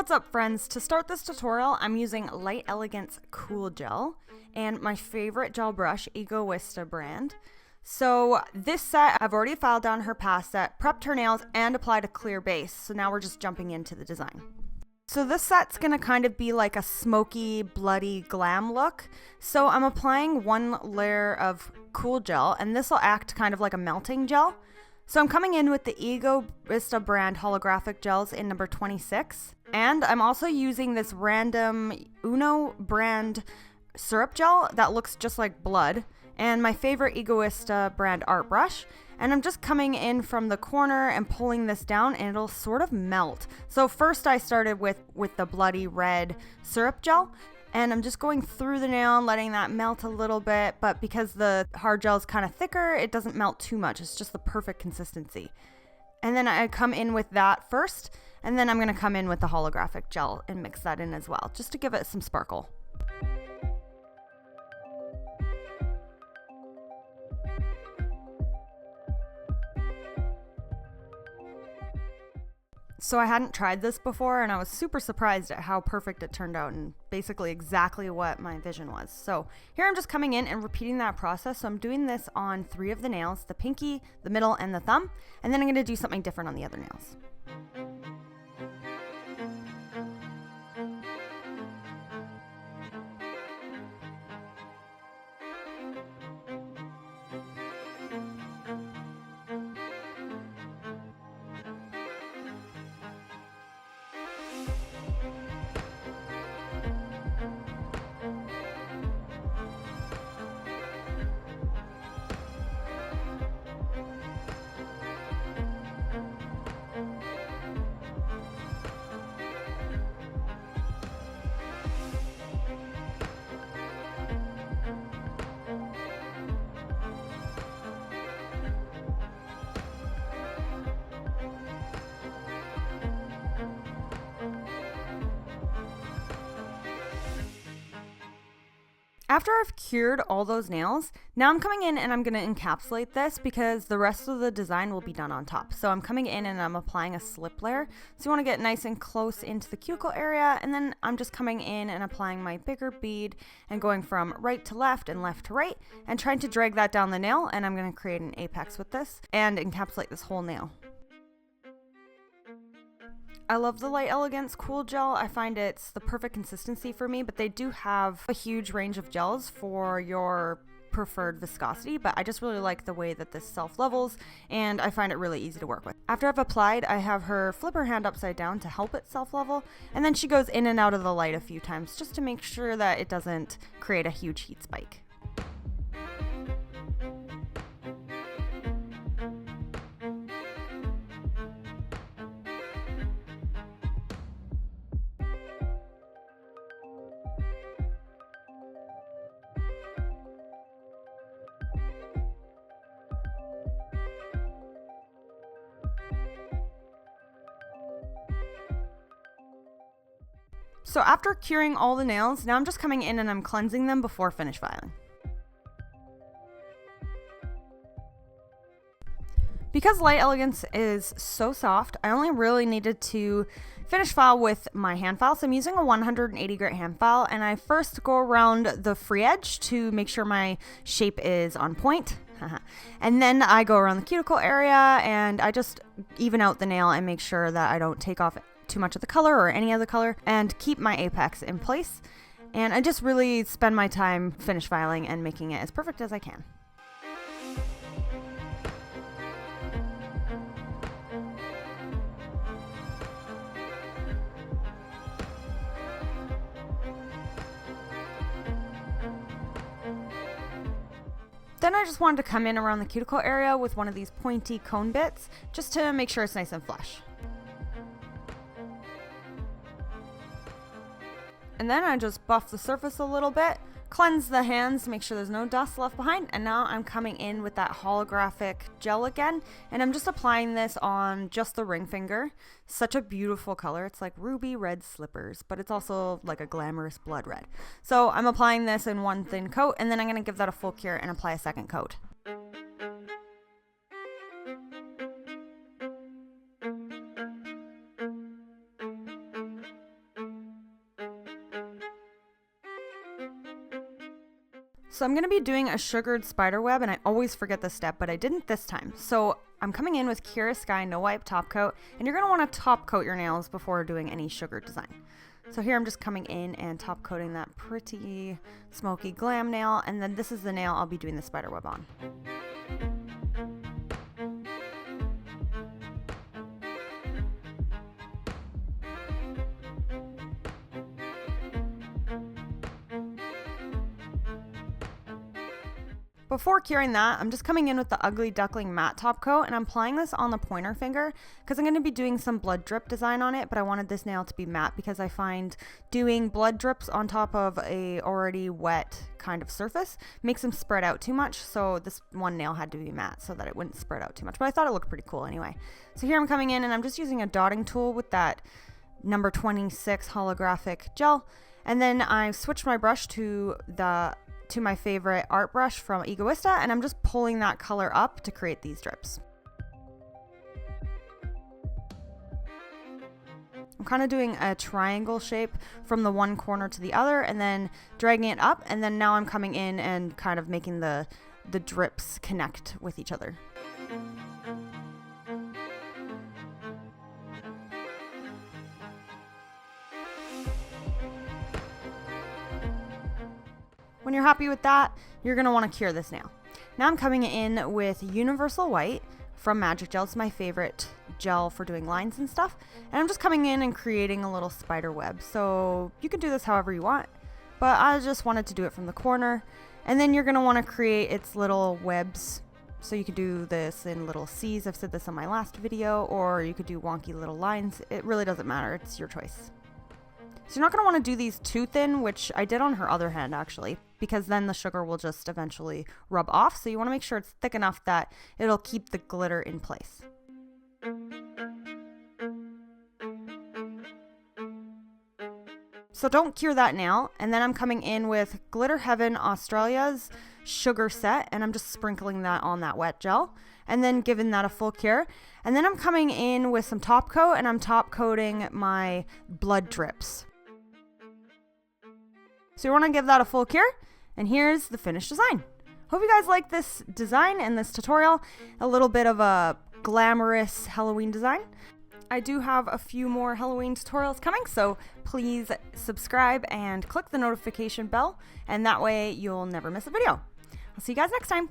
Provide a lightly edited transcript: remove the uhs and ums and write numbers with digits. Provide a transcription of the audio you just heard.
What's up, friends? To start this tutorial, I'm using Light Elegance Cool Gel and my favorite gel brush, Egoista brand. So this set, I've already filed down her past set, prepped her nails, and applied a clear base. So now we're just jumping into the design. So this set's gonna kind of be like a smoky, bloody glam look. So I'm applying one layer of cool gel, and this will act kind of like a melting gel. So I'm coming in with the Egoista brand Holographic Gels in number 26. And I'm also using this random Uno brand syrup gel that looks just like blood. And my favorite Egoista brand art brush. And I'm just coming in from the corner and pulling this down, and it'll sort of melt. So first I started with the bloody red syrup gel. And I'm just going through the nail and letting that melt a little bit. But because the hard gel is kind of thicker, it doesn't melt too much. It's just the perfect consistency. And then I come in with that first. And then I'm going to come in with the holographic gel and mix that in as well, just to give it some sparkle. So I hadn't tried this before, and I was super surprised at how perfect it turned out and basically exactly what my vision was. So here I'm just coming in and repeating that process. So I'm doing this on 3 of the nails, the pinky, the middle, and the thumb. And then I'm going to do something different on the other nails. After I've cured all those nails, now I'm coming in and I'm going to encapsulate this because the rest of the design will be done on top. So I'm coming in and I'm applying a slip layer. So you want to get nice and close into the cuticle area, and then I'm just coming in and applying my bigger bead and going from right to left and left to right and trying to drag that down the nail, and I'm going to create an apex with this and encapsulate this whole nail. I love the Light Elegance Cool Gel. I find it's the perfect consistency for me, but they do have a huge range of gels for your preferred viscosity, but I just really like the way that this self-levels, and I find it really easy to work with. After I've applied, I have her flip her hand upside down to help it self-level, and then she goes in and out of the light a few times just to make sure that it doesn't create a huge heat spike. So after curing all the nails, now I'm just coming in and I'm cleansing them before finish filing. Because Light Elegance is so soft, I only really needed to finish file with my hand file. So I'm using a 180 grit hand file, and I first go around the free edge to make sure my shape is on point. And then I go around the cuticle area and I just even out the nail and make sure that I don't take off too much of the color or any other color, and keep my apex in place. And I just really spend my time finish filing and making it as perfect as I can. Then I just wanted to come in around the cuticle area with one of these pointy cone bits just to make sure it's nice and flush. And then I just buff the surface a little bit, cleanse the hands, make sure there's no dust left behind, and now I'm coming in with that holographic gel again, and I'm just applying this on just the ring finger. Such a beautiful color. It's like ruby red slippers, but it's also like a glamorous blood red. So I'm applying this in one thin coat, and then I'm going to give that a full cure and apply a second coat. So I'm going to be doing a sugared spider web, and I always forget this step, but I didn't this time. So I'm coming in with Kiara Sky No Wipe top coat, and you're going to want to top coat your nails before doing any sugared design. So here I'm just coming in and top coating that pretty Smokey Glam nail, and then this is the nail I'll be doing the spider web on. Before curing that, I'm just coming in with the Ugly Duckling matte top coat, and I'm applying this on the pointer finger because I'm going to be doing some blood drip design on it, but I wanted this nail to be matte because I find doing blood drips on top of a already wet kind of surface makes them spread out too much, so this one nail had to be matte so that it wouldn't spread out too much, but I thought it looked pretty cool anyway. So here I'm coming in and I'm just using a dotting tool with that number 26 holographic gel, and then I switched my brush to my favorite art brush from Egoista, and I'm just pulling that color up to create these drips. I'm kind of doing a triangle shape from the one corner to the other and then dragging it up, and then now I'm coming in and kind of making the drips connect with each other. When you're happy with that, you're going to want to cure this nail. Now I'm coming in with Universal White from Magic Gel. It's my favorite gel for doing lines and stuff. And I'm just coming in and creating a little spider web. So you can do this however you want, but I just wanted to do it from the corner. And then you're going to want to create its little webs. So you could do this in little C's. I've said this on my last video, or you could do wonky little lines. It really doesn't matter. It's your choice. So you're not going to want to do these too thin, which I did on her other hand actually, because then the sugar will just eventually rub off. So you want to make sure it's thick enough that it'll keep the glitter in place. So don't cure that nail. And then I'm coming in with Glitter Heaven Australia's sugar set, and I'm just sprinkling that on that wet gel and then giving that a full cure. And then I'm coming in with some top coat, and I'm top coating my blood drips. So you want to give that a full cure, and here's the finished design. Hope you guys like this design and this tutorial. A little bit of a glamorous Halloween design. I do have a few more Halloween tutorials coming, so please subscribe and click the notification bell, and that way you'll never miss a video. I'll see you guys next time.